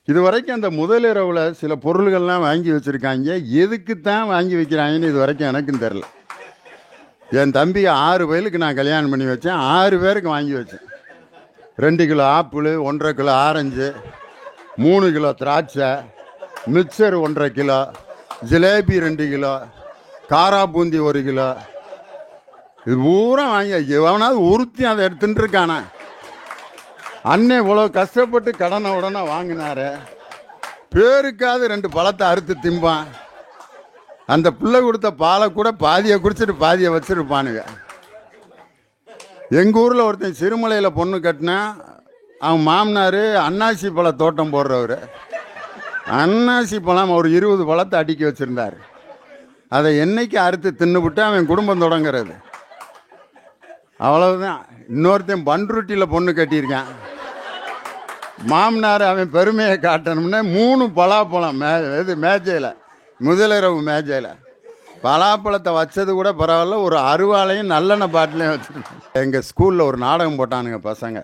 இது வரைக்கும் அந்த முதலிரவில் சில பொருள்கள்லாம் வாங்கி வச்சுருக்காங்க. எதுக்கு தான் வாங்கி வைக்கிறாங்கன்னு இது வரைக்கும் எனக்கும் தெரில. என் தம்பி 6 வயலுக்கு நான் கல்யாணம் பண்ணி வச்சேன். 6 பேருக்கு வாங்கி வச்சேன். 2 kilo apple, 1,5 kilo orange, 3 kilo திராட்சை, மிக்சர் 1,5 கிலோ, ஜிலேபி 2 கிலோ, காரா பூந்தி 1 கிலோ. இது பூரா வாங்கி எவனாவது ஒருத்தி அதை எடுத்துட்டு இருக்கானா? அண்ணே இவ்வளோ கஷ்டப்பட்டு கடனை உடனே வாங்கினாரு, பேருக்காவது 2 பழத்தை அறுத்து திம்பான். அந்த பிள்ளை கொடுத்த பாலை கூட பாதியை குடிச்சிட்டு பாதியை வச்சிருப்பானுங்க. எங்கள் ஊரில் ஒருத்தன் சிறுமலையில் பொண்ணு கட்டினா, அவன் மாமனார் அன்னாசி பழ தோட்டம் போடுறவர். அன்னாசி பழம் ஒரு 20 பழத்தை அடுக்கி வச்சுருந்தார். அதை என்னைக்கு அறுத்து தின்னுபிட்டு அவன் குடும்பம் தொடங்குறது. அவ்வளவுதான். இன்னொருத்தன் பன்ருட்டியில் பொண்ணு கட்டியிருக்கான். மாமனார் அவன் பெருமையை காட்டணும்னா 3 பலாப்பழம் மேஜையில், முதலிரவு மேஜையில் பலாப்பழத்தை வச்சது கூட பரவாயில்ல, ஒரு அருவாளையும் நல்லெண்ணெய் பாட்டிலையும் வச்சுருக்கேன். எங்கள் ஸ்கூலில் ஒரு நாடகம் போட்டானுங்க பசங்க.